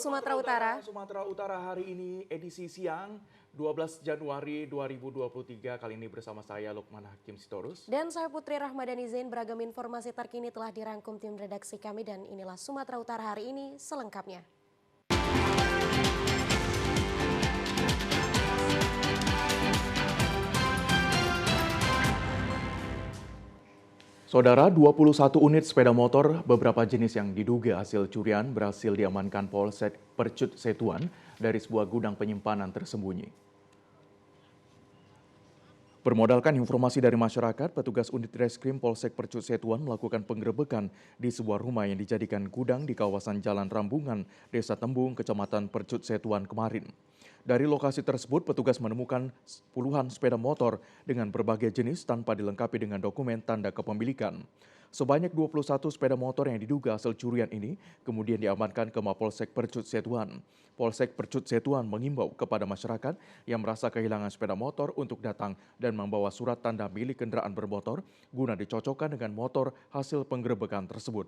Sumatera Utara. Sumatera Utara hari ini edisi siang 12 Januari 2023. Kali ini bersama saya Lukman Hakim Sitorus. Dan saya Putri Rahmadani Zain. Beragam informasi terkini telah dirangkum tim redaksi kami dan inilah Sumatera Utara hari ini selengkapnya. Saudara, 21 unit sepeda motor beberapa jenis yang diduga hasil curian berhasil diamankan Polsek Percut Setuan dari sebuah gudang penyimpanan tersembunyi. Bermodalkan informasi dari masyarakat, petugas unit reskrim Polsek Percut Setuan melakukan penggerebekan di sebuah rumah yang dijadikan gudang di kawasan Jalan Rambungan, Desa Tembung, Kecamatan Percut Setuan kemarin. Dari lokasi tersebut, petugas menemukan puluhan sepeda motor dengan berbagai jenis tanpa dilengkapi dengan dokumen tanda kepemilikan. Sebanyak 21 sepeda motor yang diduga hasil curian ini kemudian diamankan ke Mapolsek Percut Setuan. Polsek Percut Setuan mengimbau kepada masyarakat yang merasa kehilangan sepeda motor untuk datang dan membawa surat tanda milik kendaraan bermotor guna dicocokkan dengan motor hasil penggerebekan tersebut.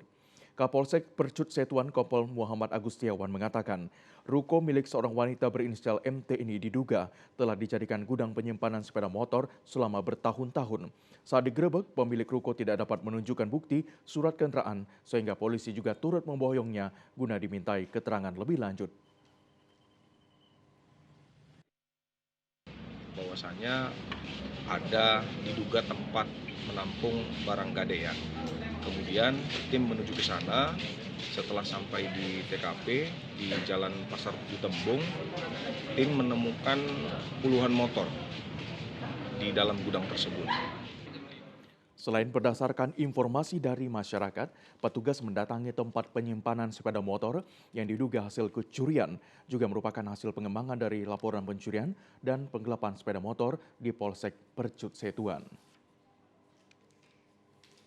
Kapolsek Percut Setuan Kompol Muhammad Agustiawan mengatakan, ruko milik seorang wanita berinisial MT ini diduga telah dijadikan gudang penyimpanan sepeda motor selama bertahun-tahun. Saat digerebek, pemilik ruko tidak dapat menunjukkan bukti surat kendaraan sehingga polisi juga turut memboyongnya guna dimintai keterangan lebih lanjut. Bahwasanya ada diduga tempat menampung barang gadean. Kemudian tim menuju ke sana. Setelah sampai di TKP di Jalan Pasar Tembung, tim menemukan puluhan motor di dalam gudang tersebut. Selain berdasarkan informasi dari masyarakat, petugas mendatangi tempat penyimpanan sepeda motor yang diduga hasil kecurian, juga merupakan hasil pengembangan dari laporan pencurian dan penggelapan sepeda motor di Polsek Percut Setuan.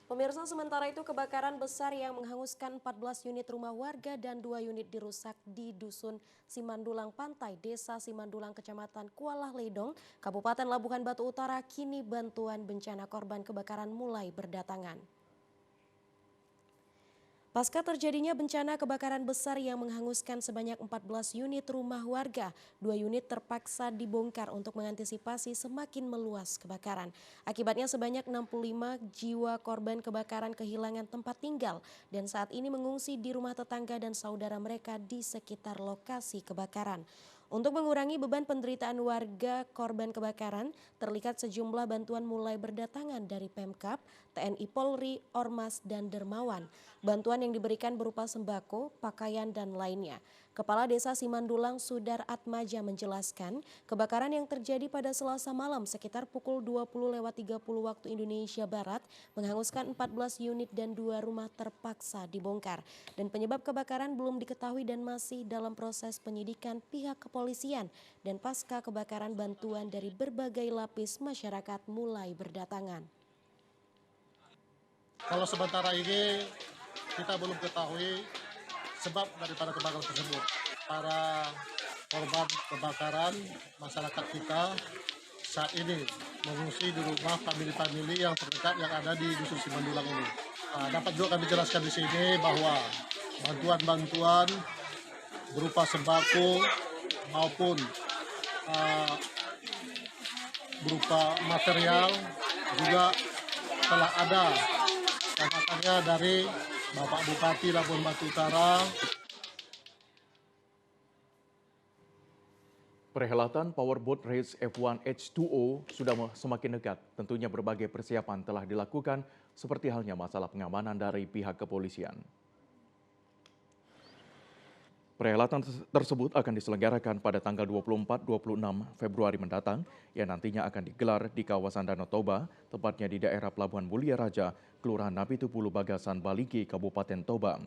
Pemirsa, sementara itu kebakaran besar yang menghanguskan 14 unit rumah warga dan 2 unit dirusak di Dusun Simandulang Pantai, Desa Simandulang, Kecamatan Kuala Ledong, Kabupaten Labuhan Batu Utara. Kini bantuan bencana korban kebakaran mulai berdatangan. Pasca terjadinya bencana kebakaran besar yang menghanguskan sebanyak 14 unit rumah warga, 2 unit terpaksa dibongkar untuk mengantisipasi semakin meluas kebakaran. Akibatnya sebanyak 65 jiwa korban kebakaran kehilangan tempat tinggal dan saat ini mengungsi di rumah tetangga dan saudara mereka di sekitar lokasi kebakaran. Untuk mengurangi beban penderitaan warga korban kebakaran, terlihat sejumlah bantuan mulai berdatangan dari Pemkab, TNI Polri, Ormas, dan Dermawan. Bantuan yang diberikan berupa sembako, pakaian, dan lainnya. Kepala Desa Simandulang Sudar Atmaja menjelaskan, kebakaran yang terjadi pada Selasa malam sekitar pukul 20.30 waktu Indonesia Barat menghanguskan 14 unit dan 2 rumah terpaksa dibongkar. Dan penyebab kebakaran belum diketahui dan masih dalam proses penyidikan pihak kepolisian. Dan pasca kebakaran, bantuan dari berbagai lapis masyarakat mulai berdatangan. Kalau sementara ini kita belum ketahui sebab daripada kebakaran tersebut. Para korban kebakaran masyarakat kita saat ini mengungsi di rumah famili-famili yang terdekat yang ada di Dusun Simandulang ini. Dapat juga kami jelaskan di sini bahwa bantuan-bantuan berupa sembako maupun berupa material juga telah ada katakannya dari Bapak Bupati Labuhan Batu Utara. Perhelatan Powerboat Race F1 H2O sudah semakin dekat. Tentunya berbagai persiapan telah dilakukan seperti halnya masalah pengamanan dari pihak kepolisian. Perhelatan tersebut akan diselenggarakan pada tanggal 24-26 Februari mendatang yang nantinya akan digelar di kawasan Danau Toba, tepatnya di daerah Pelabuhan Mulia Raja, Kelurahan Napi Tupulu, Bagasan, Baligi, Kabupaten Toba.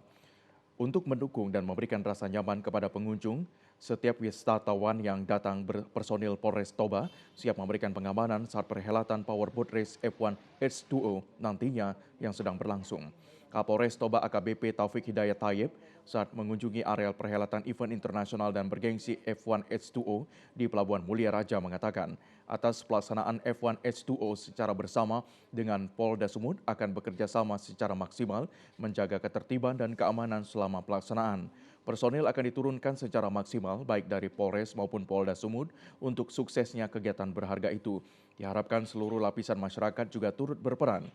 Untuk mendukung dan memberikan rasa nyaman kepada pengunjung, setiap wisatawan yang datang berpersonil Polres Toba siap memberikan pengamanan saat perhelatan Powerboat Race F1 H2O nantinya yang sedang berlangsung. Kapolres Toba AKBP Taufik Hidayat Tayyib saat mengunjungi areal perhelatan event internasional dan bergengsi F1 H2O di Pelabuhan Mulia Raja mengatakan, atas pelaksanaan F1 H2O secara bersama dengan Polda Sumut akan bekerja sama secara maksimal menjaga ketertiban dan keamanan selama pelaksanaan. Personil akan diturunkan secara maksimal baik dari Polres maupun Polda Sumut untuk suksesnya kegiatan berharga itu. Diharapkan seluruh lapisan masyarakat juga turut berperan.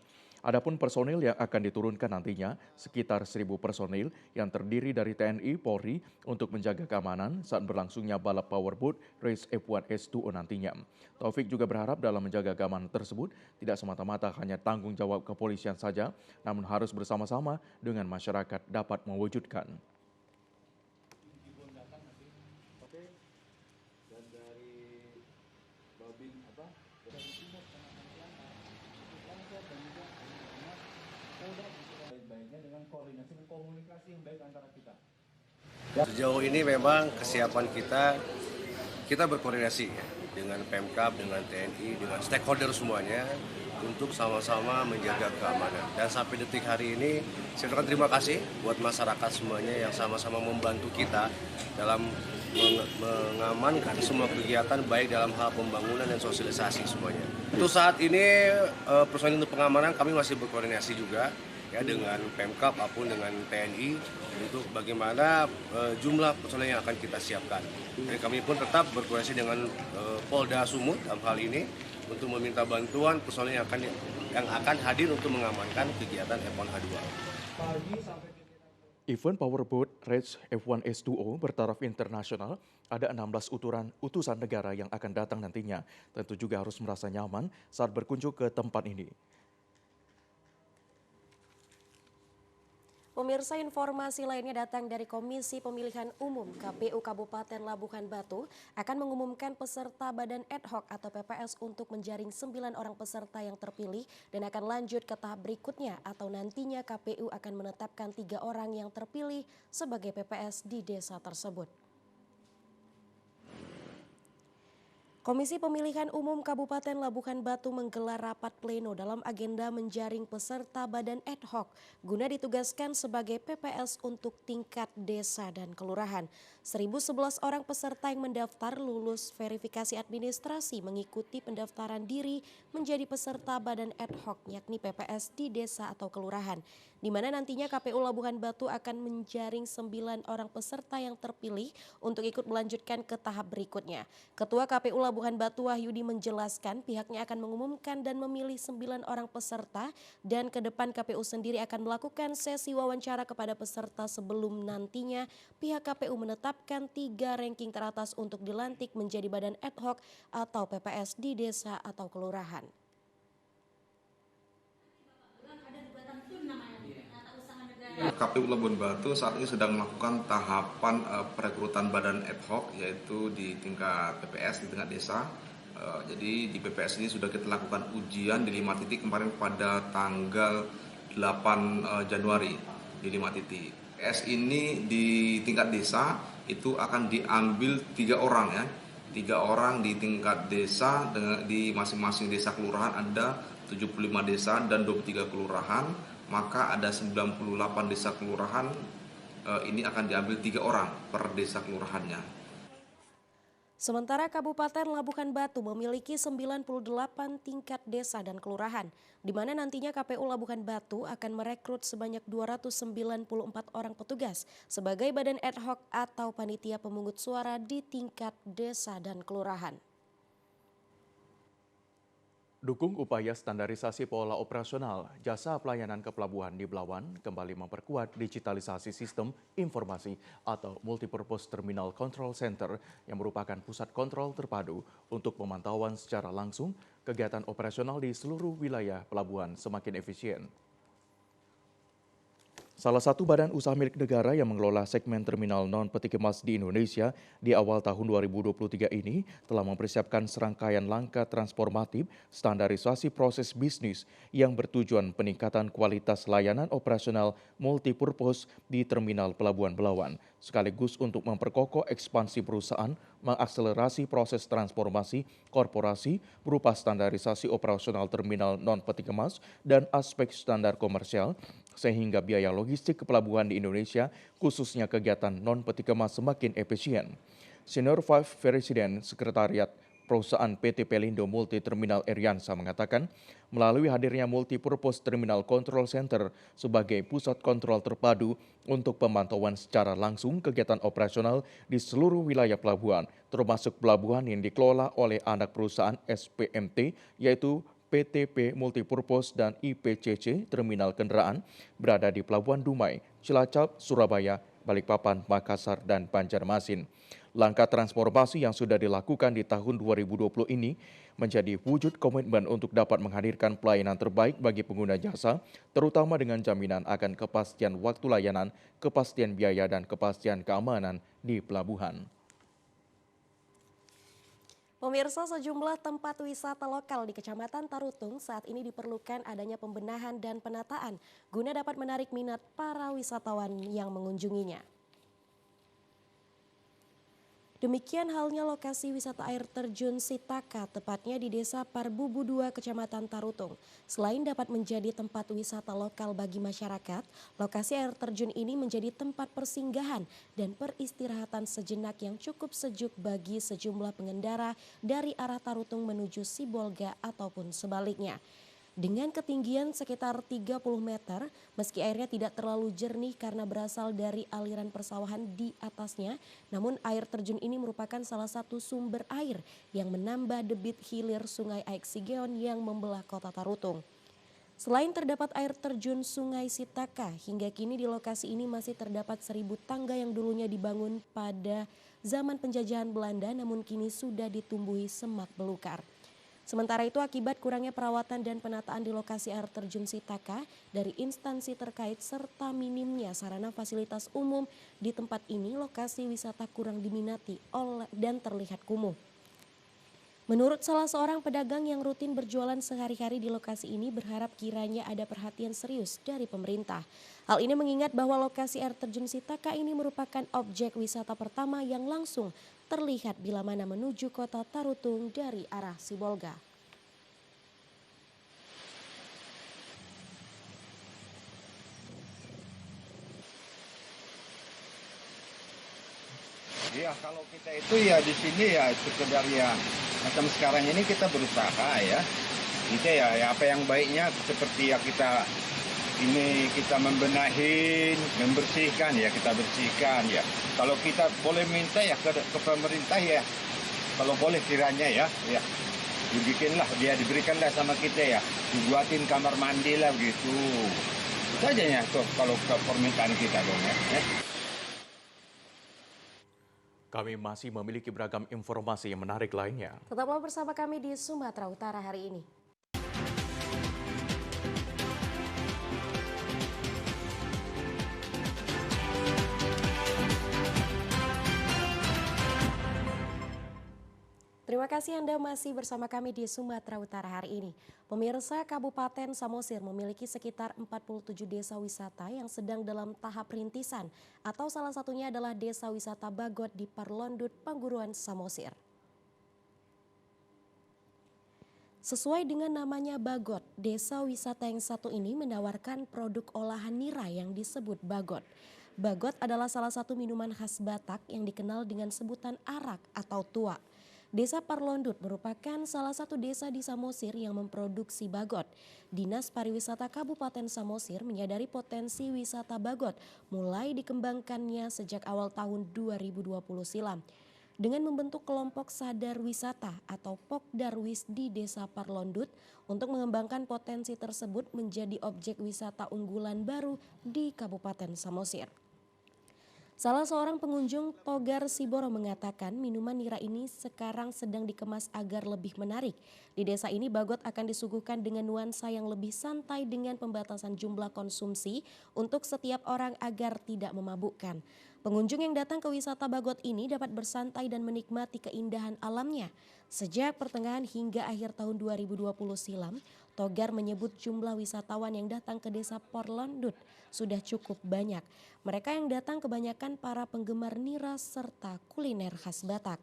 Adapun personil yang akan diturunkan nantinya sekitar 1.000 personil yang terdiri dari TNI, Polri untuk menjaga keamanan saat berlangsungnya balap powerboat race F1 S2O nantinya. Taufik juga berharap dalam menjaga keamanan tersebut tidak semata-mata hanya tanggung jawab kepolisian saja, namun harus bersama-sama dengan masyarakat dapat mewujudkan. Baik-baiknya dengan koordinasi dan komunikasi yang baik antara kita. Sejauh ini memang kesiapan kita berkoordinasi ya, dengan Pemkab, dengan TNI, dengan stakeholder semuanya untuk sama-sama menjaga keamanan. Dan sampai detik hari ini, saya ucapkan terima kasih buat masyarakat semuanya yang sama-sama membantu kita dalam mengamankan semua kegiatan baik dalam hal pembangunan dan sosialisasi semuanya. Untuk saat ini personil untuk pengamanan kami masih berkoordinasi juga ya dengan Pemkab maupun dengan TNI untuk bagaimana jumlah personil yang akan kita siapkan. Dan kami pun tetap berkoordinasi dengan Polda Sumut dalam hal ini untuk meminta bantuan personil yang akan hadir untuk mengamankan kegiatan F1 H2. Event Powerboat Race F1 S2O bertaraf internasional, ada 16 utusan negara yang akan datang nantinya. Tentu juga harus merasa nyaman saat berkunjung ke tempat ini. Pemirsa, informasi lainnya datang dari Komisi Pemilihan Umum KPU Kabupaten Labuhan Batu akan mengumumkan peserta Badan Ad Hoc atau PPS untuk menjaring 9 orang peserta yang terpilih dan akan lanjut ke tahap berikutnya atau nantinya KPU akan menetapkan 3 orang yang terpilih sebagai PPS di desa tersebut. Komisi Pemilihan Umum Kabupaten Labuhan Batu menggelar rapat pleno dalam agenda menjaring peserta Badan Ad Hoc guna ditugaskan sebagai PPS untuk tingkat desa dan kelurahan. 1.011 orang peserta yang mendaftar lulus verifikasi administrasi mengikuti pendaftaran diri menjadi peserta Badan Ad Hoc yakni PPS di desa atau kelurahan, di mana nantinya KPU Labuhan Batu akan menjaring 9 orang peserta yang terpilih untuk ikut melanjutkan ke tahap berikutnya. Ketua KPU Labuhan Batu Wahyudi menjelaskan pihaknya akan mengumumkan dan memilih 9 orang peserta dan ke depan KPU sendiri akan melakukan sesi wawancara kepada peserta sebelum nantinya pihak KPU menetapkan 3 ranking teratas untuk dilantik menjadi Badan Ad Hoc atau PPS di desa atau kelurahan. KPU Labuhan Batu saat ini sedang melakukan tahapan perekrutan badan ad hoc yaitu di tingkat PPS di tingkat desa. Jadi di PPS ini sudah kita lakukan ujian di 5 titik kemarin pada tanggal 8 Januari di 5 titik. PPS ini di tingkat desa itu akan diambil 3 orang ya. 3 orang di tingkat desa di masing-masing desa kelurahan ada 75 desa dan 23 kelurahan. Maka ada 98 desa kelurahan, ini akan diambil 3 orang per desa kelurahannya. Sementara Kabupaten Labuhan Batu memiliki 98 tingkat desa dan kelurahan, di mana nantinya KPU Labuhan Batu akan merekrut sebanyak 294 orang petugas sebagai Badan Ad Hoc atau panitia pemungut suara di tingkat desa dan kelurahan. Dukung upaya standarisasi pola operasional jasa pelayanan kepelabuhan di Belawan kembali memperkuat digitalisasi sistem informasi atau Multipurpose Terminal Control Center yang merupakan pusat kontrol terpadu untuk pemantauan secara langsung kegiatan operasional di seluruh wilayah pelabuhan semakin efisien. Salah satu badan usaha milik negara yang mengelola segmen terminal non-peti kemas di Indonesia di awal tahun 2023 ini telah mempersiapkan serangkaian langkah transformatif standarisasi proses bisnis yang bertujuan peningkatan kualitas layanan operasional multipurpose di terminal Pelabuhan Belawan, sekaligus untuk memperkokoh ekspansi perusahaan, mengakselerasi proses transformasi korporasi berupa standarisasi operasional terminal non-peti kemas dan aspek standar komersial, sehingga biaya logistik kepelabuhan di Indonesia, khususnya kegiatan non-peti kemas semakin efisien. Senior Vice President Sekretariat Perusahaan PT Pelindo Multi Terminal Eriansa mengatakan, melalui hadirnya Multipurpose Terminal Control Center sebagai pusat kontrol terpadu untuk pemantauan secara langsung kegiatan operasional di seluruh wilayah pelabuhan, termasuk pelabuhan yang dikelola oleh anak perusahaan SPMT, yaitu PTP Multipurpose dan IPCC Terminal Kendaraan, berada di Pelabuhan Dumai, Cilacap, Surabaya, Balikpapan, Makassar, dan Banjarmasin. Langkah transformasi yang sudah dilakukan di tahun 2020 ini menjadi wujud komitmen untuk dapat menghadirkan pelayanan terbaik bagi pengguna jasa, terutama dengan jaminan akan kepastian waktu layanan, kepastian biaya, dan kepastian keamanan di pelabuhan. Pemirsa, sejumlah tempat wisata lokal di Kecamatan Tarutung saat ini diperlukan adanya pembenahan dan penataan guna dapat menarik minat para wisatawan yang mengunjunginya. Demikian halnya lokasi wisata air terjun Sitaka, tepatnya di Desa Parbubu 2, Kecamatan Tarutung. Selain dapat menjadi tempat wisata lokal bagi masyarakat, lokasi air terjun ini menjadi tempat persinggahan dan peristirahatan sejenak yang cukup sejuk bagi sejumlah pengendara dari arah Tarutung menuju Sibolga ataupun sebaliknya. Dengan ketinggian sekitar 30 meter, meski airnya tidak terlalu jernih karena berasal dari aliran persawahan di atasnya, namun air terjun ini merupakan salah satu sumber air yang menambah debit hilir Sungai Aeksigeon yang membelah kota Tarutung. Selain terdapat air terjun Sungai Sitaka, hingga kini di lokasi ini masih terdapat 1000 tangga yang dulunya dibangun pada zaman penjajahan Belanda namun kini sudah ditumbuhi semak belukar. Sementara itu, akibat kurangnya perawatan dan penataan di lokasi air terjun Sitaka dari instansi terkait serta minimnya sarana fasilitas umum di tempat ini, lokasi wisata kurang diminati dan terlihat kumuh. Menurut salah seorang pedagang yang rutin berjualan sehari-hari di lokasi ini, berharap kiranya ada perhatian serius dari pemerintah. Hal ini mengingat bahwa lokasi air terjun Sitaka ini merupakan objek wisata pertama yang langsung terlihat bila mana menuju kota Tarutung dari arah Sibolga. Iya, kalau kita itu ya di sini ya sekedar ya macam sekarang ini kita berusaha ya. Kita ya apa yang baiknya seperti ya kita membenahin, membersihkan ya kita bersihkan ya. Kalau kita boleh minta ya ke pemerintah ya, kalau boleh kiranya ya dibikinlah, dia diberikanlah sama kita ya, dibuatin kamar mandi lah gitu. Itu aja ya kalau permintaan kita dong ya. Kami masih memiliki beragam informasi yang menarik lainnya. Tetaplah bersama kami di Sumatera Utara hari ini. Terima kasih Anda masih bersama kami di Sumatera Utara hari ini. Pemirsa, Kabupaten Samosir memiliki sekitar 47 desa wisata yang sedang dalam tahap rintisan atau salah satunya adalah Desa Wisata Bagot di Parlondut, Pangguruan Samosir. Sesuai dengan namanya Bagot, desa wisata yang satu ini menawarkan produk olahan nira yang disebut Bagot. Bagot adalah salah satu minuman khas Batak yang dikenal dengan sebutan arak atau tua. Desa Parlondut merupakan salah satu desa di Samosir yang memproduksi Bagot. Dinas Pariwisata Kabupaten Samosir menyadari potensi wisata Bagot mulai dikembangkannya sejak awal tahun 2020 silam. Dengan membentuk kelompok sadar wisata atau Pokdarwis di Desa Parlondut untuk mengembangkan potensi tersebut menjadi objek wisata unggulan baru di Kabupaten Samosir. Salah seorang pengunjung, Togar Siboro, mengatakan minuman nira ini sekarang sedang dikemas agar lebih menarik. Di desa ini Bagot akan disuguhkan dengan nuansa yang lebih santai dengan pembatasan jumlah konsumsi untuk setiap orang agar tidak memabukkan. Pengunjung yang datang ke wisata Bagot ini dapat bersantai dan menikmati keindahan alamnya. Sejak pertengahan hingga akhir tahun 2020 silam, Togar menyebut jumlah wisatawan yang datang ke desa Parlondut sudah cukup banyak. Mereka yang datang kebanyakan para penggemar nira serta kuliner khas Batak.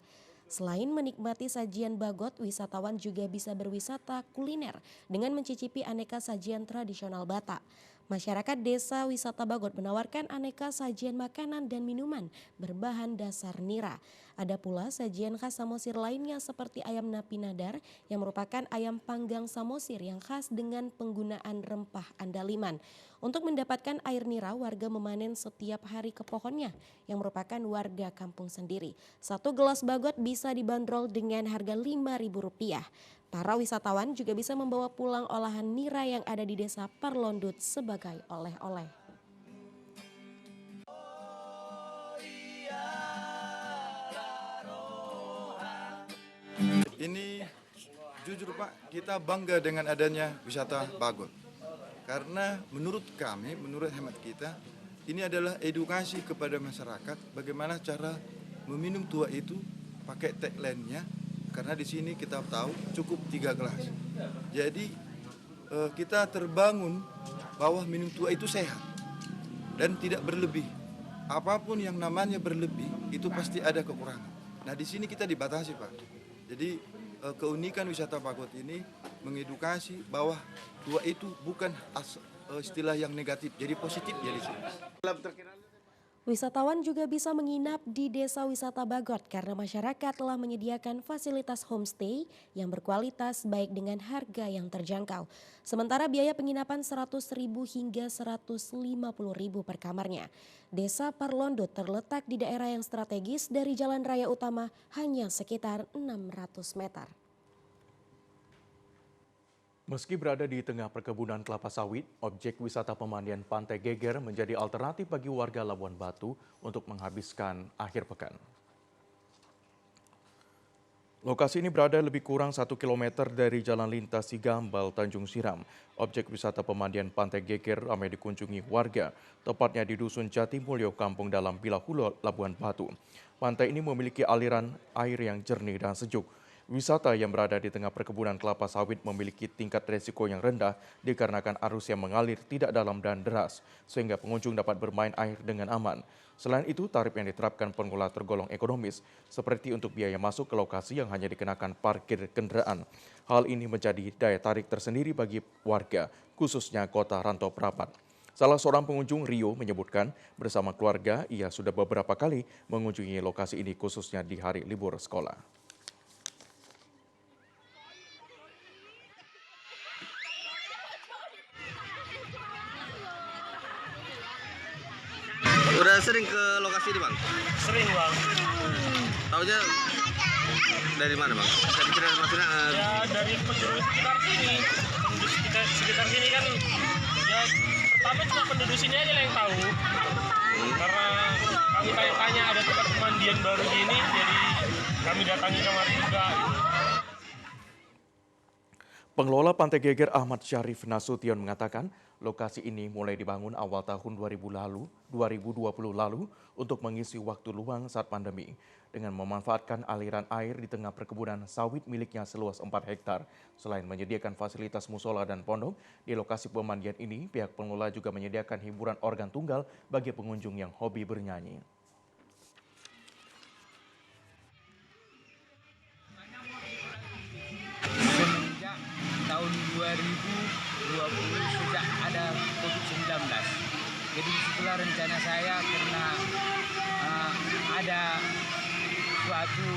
Selain menikmati sajian Bagot, wisatawan juga bisa berwisata kuliner dengan mencicipi aneka sajian tradisional Batak. Masyarakat Desa Wisata Bagot menawarkan aneka sajian makanan dan minuman berbahan dasar nira. Ada pula sajian khas Samosir lainnya seperti ayam napi nadar yang merupakan ayam panggang Samosir yang khas dengan penggunaan rempah andaliman. Untuk mendapatkan air nira, warga memanen setiap hari ke pohonnya yang merupakan warga kampung sendiri. Satu gelas bagot bisa dibanderol dengan harga Rp5.000. Para wisatawan juga bisa membawa pulang olahan nira yang ada di Desa Parlondut sebagai oleh-oleh. Ini jujur Pak, kita bangga dengan adanya wisata Bagot. Karena menurut kami, menurut hemat kita, ini adalah edukasi kepada masyarakat bagaimana cara meminum tua itu pakai tagline-nya. Karena di sini kita tahu cukup 3 gelas. Jadi kita terbangun bahwa minum tua itu sehat dan tidak berlebih. Apapun yang namanya berlebih itu pasti ada kekurangan. Nah di sini kita dibatasi Pak. Jadi keunikan wisata Bagot ini mengedukasi bahwa tua itu bukan istilah yang negatif, jadi positif ya di sini. Wisatawan juga bisa menginap di Desa Wisata Bagot karena masyarakat telah menyediakan fasilitas homestay yang berkualitas baik dengan harga yang terjangkau. Sementara biaya penginapan Rp100.000 hingga Rp150.000 per kamarnya. Desa Parlondut terletak di daerah yang strategis dari jalan raya utama hanya sekitar 600 meter. Meski berada di tengah perkebunan kelapa sawit, objek wisata pemandian Pantai Geger menjadi alternatif bagi warga Labuan Batu untuk menghabiskan akhir pekan. Lokasi ini berada lebih kurang 1 km dari jalan lintas Sigambal, Tanjung Siram. Objek wisata pemandian Pantai Geger ramai dikunjungi warga, tepatnya di Dusun Jatimulyo, Kampung Dalam, Bilahulu, Labuan Batu. Pantai ini memiliki aliran air yang jernih dan sejuk. Wisata yang berada di tengah perkebunan kelapa sawit memiliki tingkat resiko yang rendah dikarenakan arus yang mengalir tidak dalam dan deras, sehingga pengunjung dapat bermain air dengan aman. Selain itu, tarif yang diterapkan pengelola tergolong ekonomis, seperti untuk biaya masuk ke lokasi yang hanya dikenakan parkir kendaraan. Hal ini menjadi daya tarik tersendiri bagi warga, khususnya kota Rantau Prapat. Salah seorang pengunjung, Rio, menyebutkan bersama keluarga ia sudah beberapa kali mengunjungi lokasi ini khususnya di hari libur sekolah. Udah sering ke lokasi ini Bang? Sering Bang. Taunya dari mana Bang? Saya pikir maksudnya Ya dari penduduk sekitar sini. Penduduk sekitar sini kan ya pertama cuma penduduk sini aja yang tahu. Karena kami tanya-tanya ada tempat pemandian baru gini, jadi kami datangi kemarin juga. Pengelola Pantai Geger Ahmad Syarif Nasution mengatakan lokasi ini mulai dibangun awal tahun 2020 lalu untuk mengisi waktu luang saat pandemi. Dengan memanfaatkan aliran air di tengah perkebunan sawit miliknya seluas 4 hektar. Selain menyediakan fasilitas musola dan pondok, di lokasi pemandian ini pihak pengelola juga menyediakan hiburan organ tunggal bagi pengunjung yang hobi bernyanyi. Tahun 2020 sejak ada COVID-19. Jadi disitulah rencana saya karena ada suatu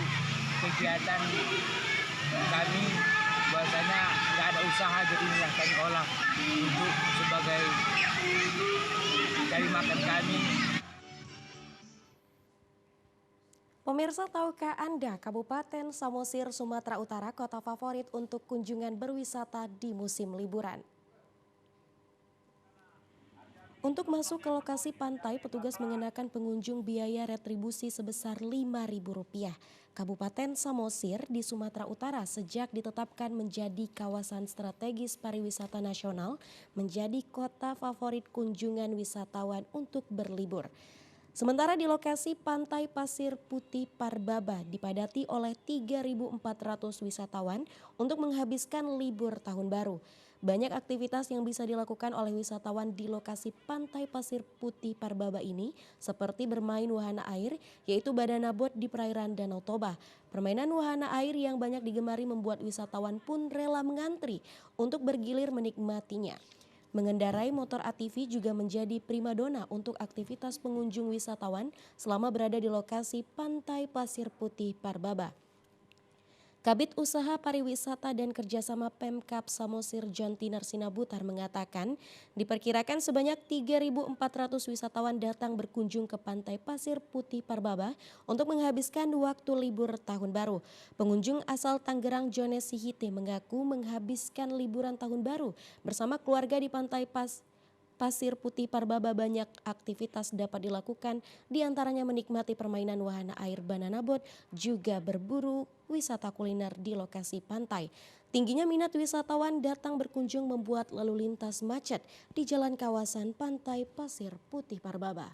kegiatan kami bahwasanya nggak ada usaha, jadi inilah kami olah untuk sebagai cari makan kami. Pemirsa, tahukah Anda Kabupaten Samosir, Sumatera Utara kota favorit untuk kunjungan berwisata di musim liburan? Untuk masuk ke lokasi pantai, petugas mengenakan pengunjung biaya retribusi sebesar Rp5.000. Kabupaten Samosir di Sumatera Utara sejak ditetapkan menjadi kawasan strategis pariwisata nasional, menjadi kota favorit kunjungan wisatawan untuk berlibur. Sementara di lokasi Pantai Pasir Putih Parbaba dipadati oleh 3.400 wisatawan untuk menghabiskan libur tahun baru. Banyak aktivitas yang bisa dilakukan oleh wisatawan di lokasi Pantai Pasir Putih Parbaba ini seperti bermain wahana air, yaitu badana boat di perairan Danau Toba. Permainan wahana air yang banyak digemari membuat wisatawan pun rela mengantri untuk bergilir menikmatinya. mengendarai motor ATV juga menjadi primadona untuk aktivitas pengunjung wisatawan selama berada di lokasi Pantai Pasir Putih Parbaba. Kabid Usaha Pariwisata dan Kerjasama Pemkab Samosir John Tinar Sinabutar mengatakan diperkirakan sebanyak 3.400 wisatawan datang berkunjung ke Pantai Pasir Putih Parbaba untuk menghabiskan waktu libur tahun baru. Pengunjung asal Tangerang Jones Sihite mengaku menghabiskan liburan tahun baru bersama keluarga di Pantai Pasir Putih Parbaba. Banyak aktivitas dapat dilakukan, diantaranya menikmati permainan wahana air banana boat, juga berburu wisata kuliner di lokasi pantai. Tingginya minat wisatawan datang berkunjung membuat lalu lintas macet di jalan kawasan Pantai Pasir Putih Parbaba.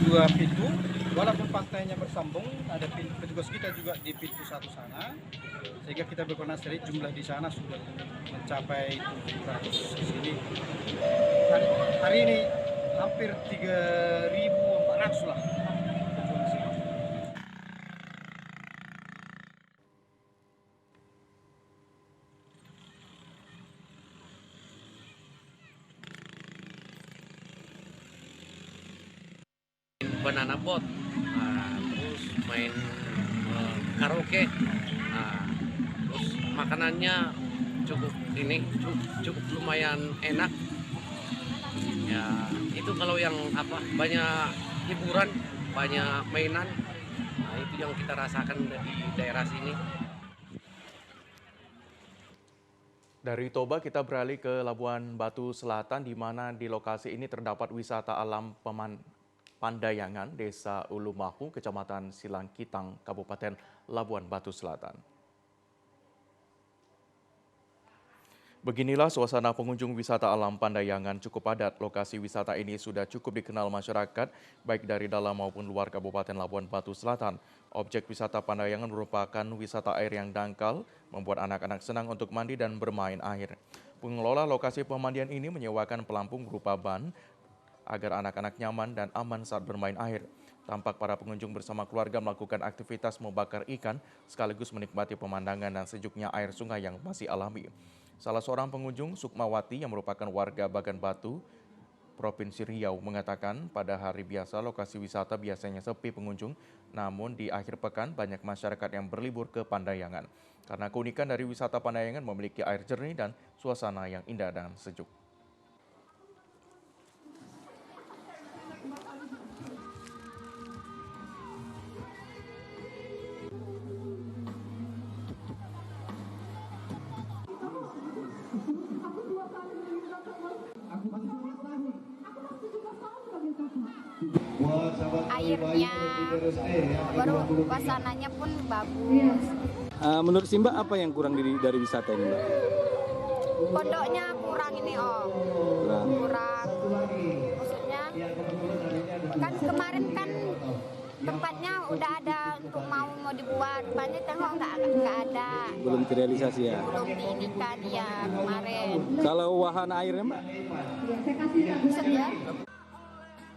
Dua pintu, walaupun pantainya bersambung, ada petugas kita juga di pintu satu sana, sehingga kita berkoordinasi jumlah di sana sudah mencapai 700 di sini. Hari ini hampir 3.400 lah. Banana boat, terus main karaoke, terus makanannya cukup lumayan enak. Ya itu kalau yang banyak hiburan, banyak mainan, itu yang kita rasakan di daerah sini. Dari Toba kita beralih ke Labuan Batu Selatan, di mana di lokasi ini terdapat wisata alam Pandayangan, Desa Ulumahu, Kecamatan Silangkitang, Kabupaten Labuan Batu Selatan. Beginilah suasana pengunjung wisata alam Pandayangan cukup padat. Lokasi wisata ini sudah cukup dikenal masyarakat, baik dari dalam maupun luar Kabupaten Labuan Batu Selatan. Objek wisata Pandayangan merupakan wisata air yang dangkal, membuat anak-anak senang untuk mandi dan bermain air. Pengelola lokasi pemandian ini menyewakan pelampung berupa ban, agar anak-anak nyaman dan aman saat bermain air. Tampak para pengunjung bersama keluarga melakukan aktivitas membakar ikan sekaligus menikmati pemandangan dan sejuknya air sungai yang masih alami. Salah seorang pengunjung, Sukmawati, yang merupakan warga Bagan Batu, Provinsi Riau, mengatakan pada hari biasa lokasi wisata biasanya sepi pengunjung, namun di akhir pekan banyak masyarakat yang berlibur ke Pandayangan. Karena keunikan dari wisata Pandayangan memiliki air jernih dan suasana yang indah dan sejuk. Airnya baru suasananya pun bagus. Menurut Simba apa yang kurang dari wisata ini, Mbak? Pondoknya kurang ini kurang. Maksudnya kan kemarin kan tempatnya udah ada untuk mau dibuat, banyak tengok nggak ada. Belum terrealisasi ya? Belum diinikan ya kemarin. Kalau wahana airnya, Mbak? Ya.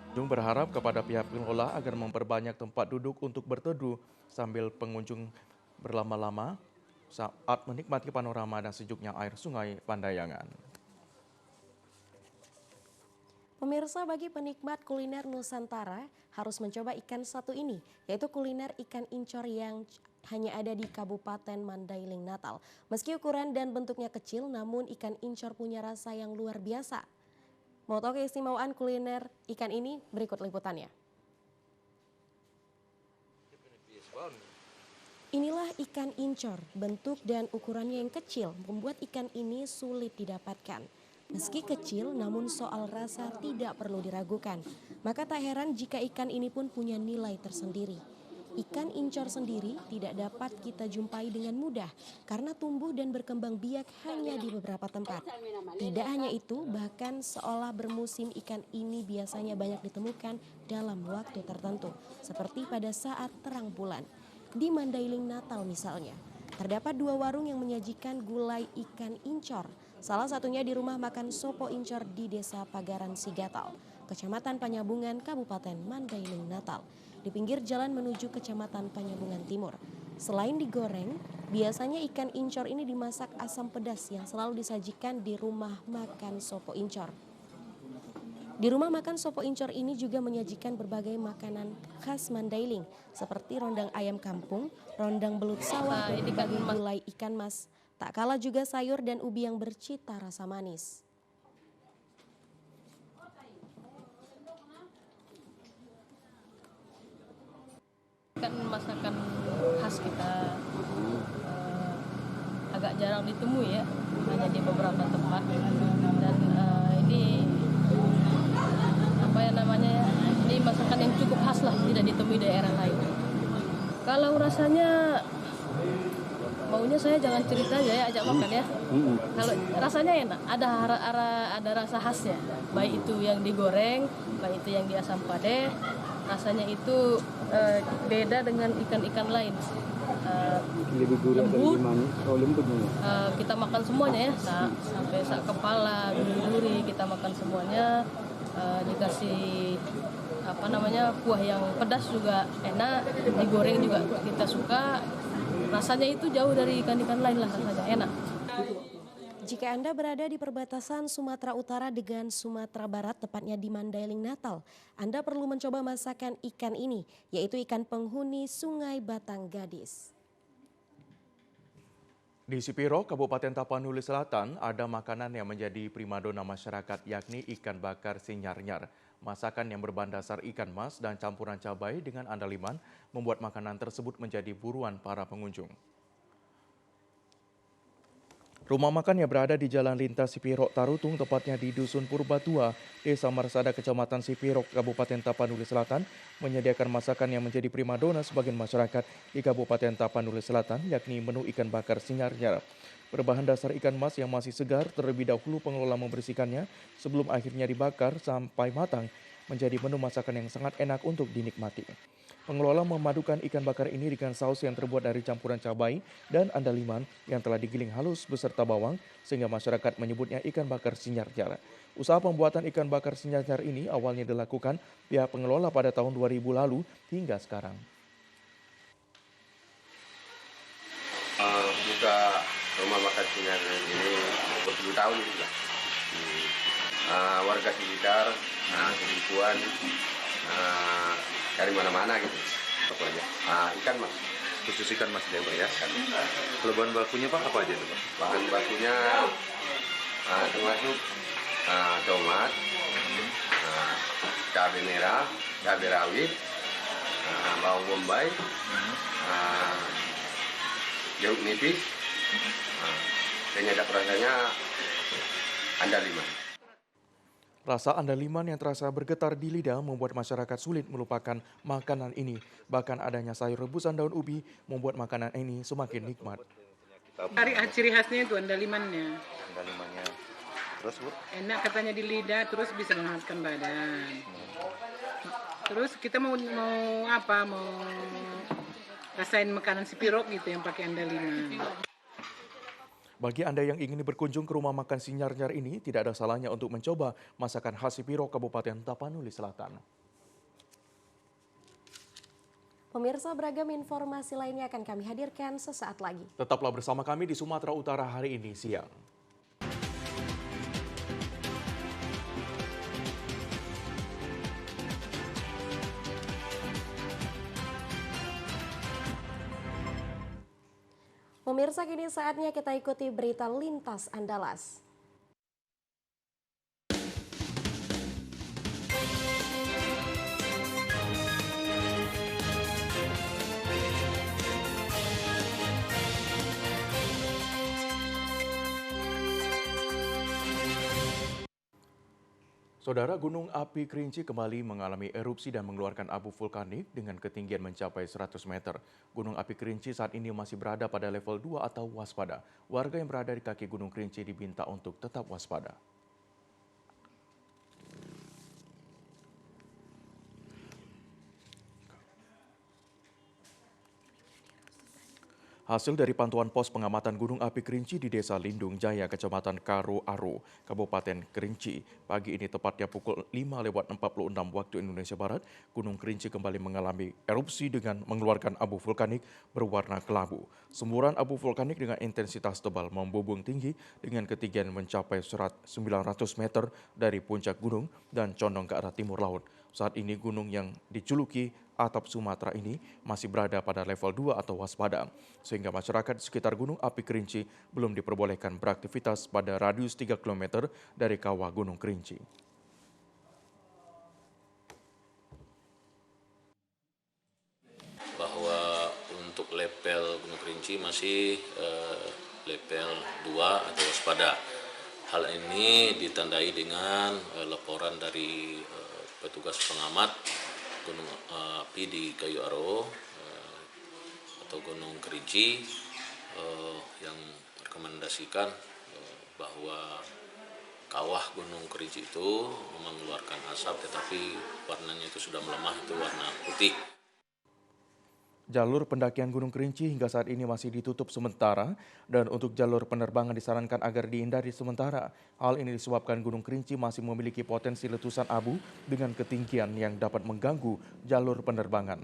Pengunjung berharap kepada pihak pengelola agar memperbanyak tempat duduk untuk berteduh sambil pengunjung berlama-lama saat menikmati panorama dan sejuknya air sungai Pandayangan. Pemirsa, bagi penikmat kuliner Nusantara harus mencoba ikan satu ini, yaitu kuliner ikan incor yang hanya ada di Kabupaten Mandailing, Natal. Meski ukuran dan bentuknya kecil, namun ikan incor punya rasa yang luar biasa. Mau tahu keistimewaan kuliner ikan ini? Berikut liputannya. Inilah ikan incor. Bentuk dan ukurannya yang kecil membuat ikan ini sulit didapatkan. Meski kecil, namun soal rasa tidak perlu diragukan. Maka tak heran jika ikan ini pun punya nilai tersendiri. Ikan incor sendiri tidak dapat kita jumpai dengan mudah karena tumbuh dan berkembang biak hanya di beberapa tempat. Tidak hanya itu, bahkan seolah bermusim ikan ini biasanya banyak ditemukan dalam waktu tertentu, seperti pada saat terang bulan. Di Mandailing, Natal misalnya. terdapat 2 warung yang menyajikan gulai ikan incor. Salah satunya di rumah makan Sopo Incor di Desa Pagaran Sigatal, Kecamatan Panyabungan, Kabupaten Mandailing, Natal, di pinggir jalan menuju Kecamatan Panyabungan Timur. Selain digoreng, biasanya ikan incor ini dimasak asam pedas yang selalu disajikan di rumah makan Sopo Incor. Di rumah makan Sopo Incor ini juga menyajikan berbagai makanan khas Mandailing seperti rondang ayam kampung, rondang belut sawah, dan berbagai gulai ikan mas. Tak kalah juga sayur dan ubi yang bercita rasa manis. Kan masakan khas kita agak jarang ditemui ya, hanya di beberapa tempat, dan ini apa ya namanya ya, ini masakan yang cukup khas lah, tidak ditemui daerah lain. Kalau rasanya maunya saya jangan cerita aja ya, ajak makan ya. Kalau rasanya enak, ada rasa khasnya, baik itu yang digoreng, baik itu yang di asam padeh. Rasanya itu beda dengan ikan-ikan lain. Lebih gurih lembut, lembutnya. Kita makan semuanya ya, sampai sak kepala, gurih-gurih kita makan semuanya. Dikasih apa namanya kuah yang pedas juga enak, digoreng juga kita suka. Rasanya itu jauh dari ikan-ikan lain lah, rasanya enak. Jika Anda berada di perbatasan Sumatera Utara dengan Sumatera Barat, tepatnya di Mandailing, Natal, Anda perlu mencoba masakan ikan ini, yaitu ikan penghuni Sungai Batang Gadis. Di Sipiro, Kabupaten Tapanuli Selatan, ada makanan yang menjadi primadona masyarakat, yakni ikan bakar sinyar-nyar. Masakan yang berbahan dasar ikan mas dan campuran cabai dengan andaliman membuat makanan tersebut menjadi buruan para pengunjung. Rumah makan yang berada di Jalan Lintas Sipiro Tarutung, tepatnya di Dusun Purbatua, Desa Marsada, Kecamatan Sipiro, Kabupaten Tapanuli Selatan, menyediakan masakan yang menjadi primadona sebagian masyarakat di Kabupaten Tapanuli Selatan, yakni menu ikan bakar sinyar-nyar. Berbahan dasar ikan mas yang masih segar, terlebih dahulu pengelola membersihkannya sebelum akhirnya dibakar sampai matang, menjadi menu masakan yang sangat enak untuk dinikmati. Pengelola memadukan ikan bakar ini dengan saus yang terbuat dari campuran cabai dan andaliman yang telah digiling halus beserta bawang, sehingga masyarakat menyebutnya ikan bakar sinyar-nyar. Usaha pembuatan ikan bakar sinyar-nyar ini awalnya dilakukan pihak pengelola pada tahun 2000 lalu hingga sekarang. Buka rumah makan sinyar-nyar ini 20 tahun juga. Warga sekitar, selingkuhan, dari mana-mana gitu. Pokoknya ikan mas, khusus ikan mas dia ya. Kalau bahan bakunya pak apa aja tuh pak? Bahan bakunya termasuk tomat, cabai merah, cabai rawit, bawang bombay, jeruk nipis, penyedap rasanya andaliman. Rasa andaliman yang terasa bergetar di lidah membuat masyarakat sulit melupakan makanan ini. Bahkan adanya sayur rebusan daun ubi membuat makanan ini semakin nikmat. Ciri khasnya itu andalimannya. Andalimannya. Terus Bu? Enak katanya di lidah, terus bisa menghangatkan badan. Terus kita mau rasain makanan Sipiro gitu yang pakai andaliman. Bagi Anda yang ingin berkunjung ke rumah makan sinyar-nyar ini, tidak ada salahnya untuk mencoba masakan khas Sipiro, Kabupaten Tapanuli Selatan. Pemirsa, beragam informasi lainnya akan kami hadirkan sesaat lagi. Tetaplah bersama kami di Sumatera Utara hari ini siang. Pemirsa, kini saatnya kita ikuti berita lintas Andalas. Saudara, Gunung Api Kerinci kembali mengalami erupsi dan mengeluarkan abu vulkanik dengan ketinggian mencapai 100 meter. Gunung Api Kerinci saat ini masih berada pada level 2 atau waspada. Warga yang berada di kaki Gunung Kerinci diminta untuk tetap waspada. Hasil dari pantauan pos pengamatan Gunung Api Kerinci di Desa Lindung Jaya, Kecamatan Karo Aro, Kabupaten Kerinci. Pagi ini tepatnya pukul 5:46 waktu Indonesia Barat, Gunung Kerinci kembali mengalami erupsi dengan mengeluarkan abu vulkanik berwarna kelabu. Semburan abu vulkanik dengan intensitas tebal membumbung tinggi dengan ketinggian mencapai 900 meter dari puncak gunung dan condong ke arah timur laut. Saat ini gunung yang dijuluki atap Sumatera ini masih berada pada level 2 atau waspada, sehingga masyarakat di sekitar Gunung Api Kerinci belum diperbolehkan beraktivitas pada radius 3 km dari kawah Gunung Kerinci. Bahwa untuk level Gunung Kerinci masih level 2 atau waspada. Hal ini ditandai dengan laporan dari petugas pengamat Gunung Api di Kayu Aro atau Gunung Kerinci yang merekomendasikan bahwa kawah Gunung Kerinci itu memang mengeluarkan asap, tetapi warnanya itu sudah melemah, itu warna putih. Jalur pendakian Gunung Kerinci hingga saat ini masih ditutup sementara dan untuk jalur penerbangan disarankan agar dihindari sementara. Hal ini disebabkan Gunung Kerinci masih memiliki potensi letusan abu dengan ketinggian yang dapat mengganggu jalur penerbangan.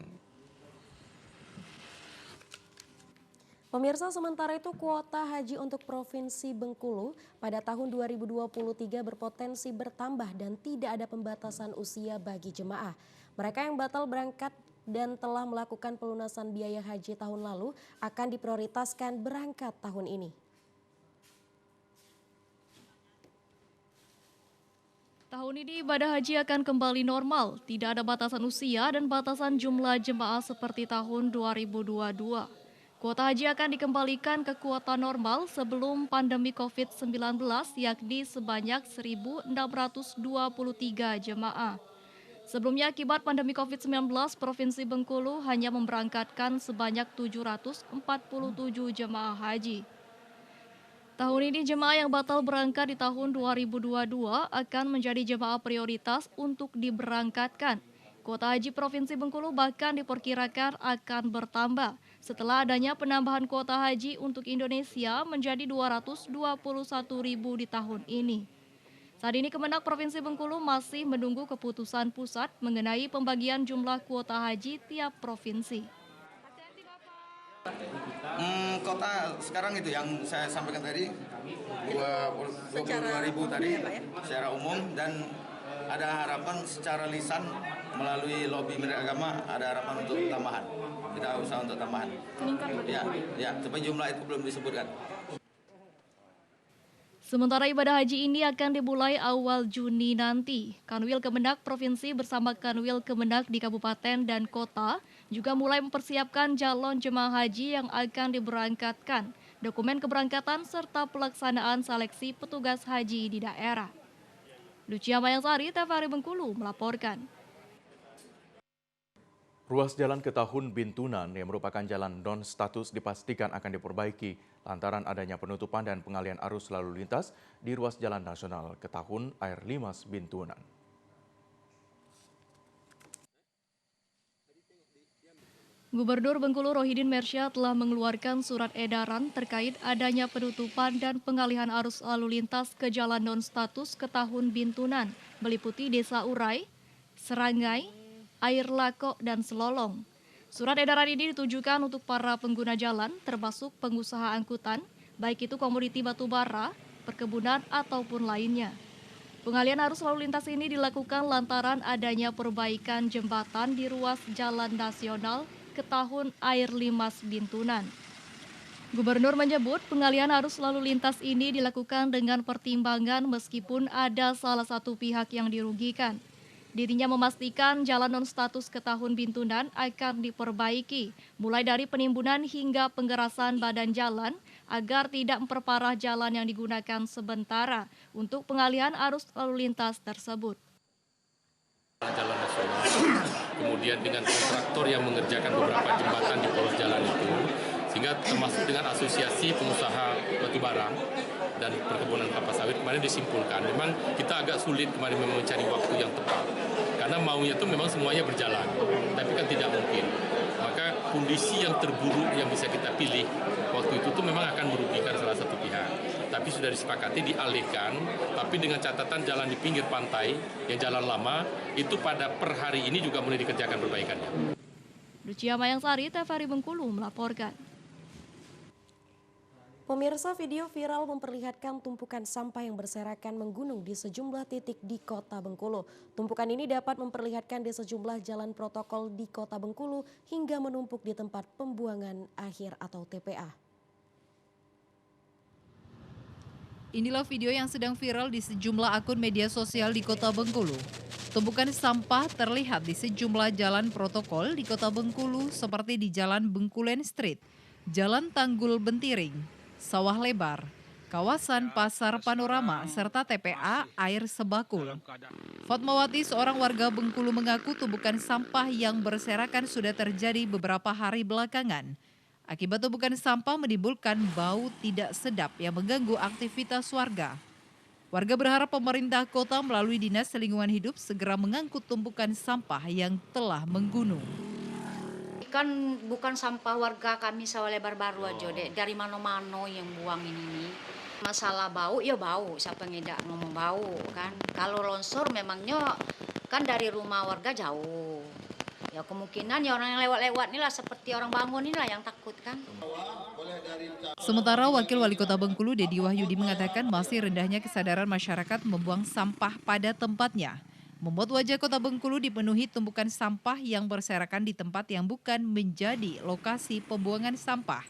Pemirsa, sementara itu kuota haji untuk Provinsi Bengkulu pada tahun 2023 berpotensi bertambah dan tidak ada pembatasan usia bagi jemaah. Mereka yang batal berangkat dan telah melakukan pelunasan biaya haji tahun lalu akan diprioritaskan berangkat tahun ini. Tahun ini ibadah haji akan kembali normal, tidak ada batasan usia dan batasan jumlah jemaah seperti tahun 2022. Kuota haji akan dikembalikan ke kuota normal sebelum pandemi COVID-19, yakni sebanyak 1.623 jemaah. Sebelumnya akibat pandemi COVID-19, Provinsi Bengkulu hanya memberangkatkan sebanyak 747 jemaah haji. Tahun ini jemaah yang batal berangkat di tahun 2022 akan menjadi jemaah prioritas untuk diberangkatkan. Kuota haji Provinsi Bengkulu bahkan diperkirakan akan bertambah setelah adanya penambahan kuota haji untuk Indonesia menjadi 221.000 di tahun ini. Saat ini Kemenak Provinsi Bengkulu masih menunggu keputusan pusat mengenai pembagian jumlah kuota haji tiap provinsi. Kota sekarang itu yang saya sampaikan tadi 22.000 tadi secara umum, dan ada harapan secara lisan melalui lobi Menteri Agama ada harapan untuk tambahan. Kita usaha untuk tambahan. Ya, supaya jumlah itu belum disebutkan. Sementara ibadah haji ini akan dimulai awal Juni nanti. Kanwil Kemenak Provinsi bersama Kanwil Kemenak di kabupaten dan kota juga mulai mempersiapkan calon jemaah haji yang akan diberangkatkan, dokumen keberangkatan serta pelaksanaan seleksi petugas haji di daerah. Lucia Mayangsari, TVRI Bengkulu melaporkan. Ruas jalan ke Tahun Bintunan yang merupakan jalan non-status dipastikan akan diperbaiki lantaran adanya penutupan dan pengalihan arus lalu lintas di ruas jalan nasional ke Tahun Air Limas Bintunan. Gubernur Bengkulu Rohidin Mersya telah mengeluarkan surat edaran terkait adanya penutupan dan pengalihan arus lalu lintas ke jalan non-status ke Tahun Bintunan, meliputi Desa Urai, Serangai, Air Lako, dan Selolong. Surat edaran ini ditujukan untuk para pengguna jalan, termasuk pengusaha angkutan, baik itu komoditi batubara, perkebunan, ataupun lainnya. Pengalihan arus lalu lintas ini dilakukan lantaran adanya perbaikan jembatan di ruas jalan nasional ke Tahun Air Limas Bintunan. Gubernur menyebut pengalihan arus lalu lintas ini dilakukan dengan pertimbangan meskipun ada salah satu pihak yang dirugikan. Dirinya memastikan jalan non-status ke Tahun Bintunan akan diperbaiki, mulai dari penimbunan hingga penggerasan badan jalan agar tidak memperparah jalan yang digunakan sementara untuk pengalihan arus lalu lintas tersebut. Jalan nasional, kemudian dengan kontraktor yang mengerjakan beberapa jembatan di poros jalan itu, sehingga termasuk dengan asosiasi pengusaha batubara dan perkebunan kelapa sawit kemarin disimpulkan memang kita agak sulit kemarin memang mencari waktu yang tepat karena maunya itu memang semuanya berjalan, tapi kan tidak mungkin. Maka kondisi yang terburuk yang bisa kita pilih waktu itu tuh memang akan merugikan salah satu pihak. Tapi sudah disepakati dialihkan, tapi dengan catatan jalan di pinggir pantai yang jalan lama itu pada per hari ini juga mulai dikerjakan perbaikannya. Lucia Mayangsari, TVRI Bengkulu melaporkan. Pemirsa, video viral memperlihatkan tumpukan sampah yang berserakan menggunung di sejumlah titik di Kota Bengkulu. Tumpukan ini dapat memperlihatkan di sejumlah jalan protokol di Kota Bengkulu hingga menumpuk di tempat pembuangan akhir atau TPA. Inilah video yang sedang viral di sejumlah akun media sosial di Kota Bengkulu. Tumpukan sampah terlihat di sejumlah jalan protokol di Kota Bengkulu seperti di Jalan Bengkulen Street, Jalan Tanggul Bentiring, Sawah Lebar, kawasan Pasar Panorama, serta TPA Air Sebakul. Fatmawati, seorang warga Bengkulu, mengaku tumpukan sampah yang berserakan sudah terjadi beberapa hari belakangan. Akibat tumpukan sampah menimbulkan bau tidak sedap yang mengganggu aktivitas warga. Warga berharap pemerintah kota melalui Dinas Lingkungan Hidup segera mengangkut tumpukan sampah yang telah menggunung. Kan bukan sampah warga kami Sawah Lebar baru aja deh, dari mana-mana yang buang ini. Masalah bau, ya bau, siapa ngedak ngomong bau kan. Kalau longsor memangnya kan dari rumah warga jauh. Ya kemungkinan ya orang yang lewat-lewat inilah seperti orang bangun inilah yang takut kan. Sementara Wakil Wali Kota Bengkulu, Dedi Wahyudi, mengatakan masih rendahnya kesadaran masyarakat membuang sampah pada tempatnya, membuat wajah Kota Bengkulu dipenuhi tumpukan sampah yang berserakan di tempat yang bukan menjadi lokasi pembuangan sampah.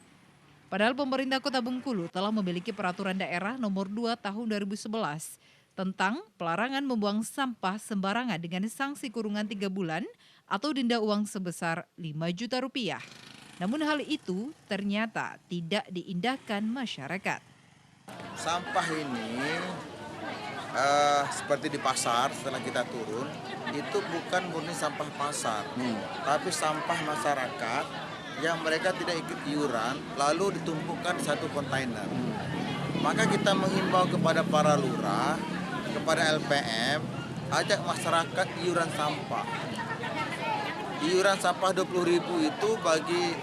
Padahal pemerintah Kota Bengkulu telah memiliki peraturan daerah nomor 2 tahun 2011 tentang pelarangan membuang sampah sembarangan dengan sanksi kurungan 3 bulan atau denda uang sebesar 5 juta rupiah. Namun hal itu ternyata tidak diindahkan masyarakat. Sampah ini seperti di pasar setelah kita turun, itu bukan murni sampah pasar, tapi sampah masyarakat yang mereka tidak ikut iuran lalu ditumpukkan di satu kontainer. Maka kita menghimbau kepada para lurah, kepada LPM, ajak masyarakat iuran sampah. Iuran sampah 20.000 itu bagi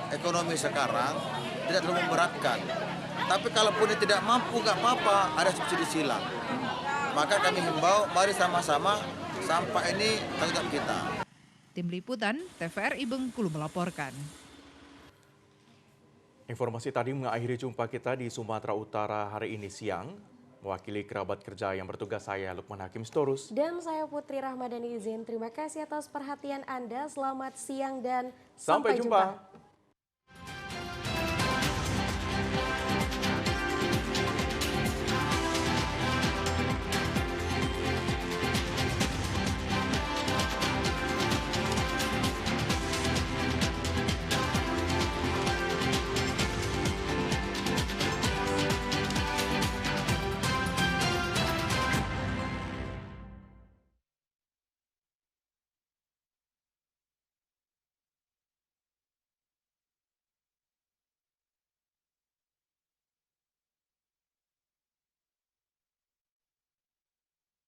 ekonomi sekarang tidak terlalu memberatkan. Tapi kalaupun dia tidak mampu, nggak apa-apa, ada subsidi silang. Maka kami himbau, mari sama-sama sampah ini tanggung jawab kita. Tim Liputan TVRI Bengkulu melaporkan. Informasi tadi mengakhiri jumpa kita di Sumatera Utara hari ini siang. Mewakili kerabat kerja yang bertugas, saya Lukman Hakim Storus. Dan saya Putri Rahmadani izin. Terima kasih atas perhatian Anda. Selamat siang dan sampai jumpa.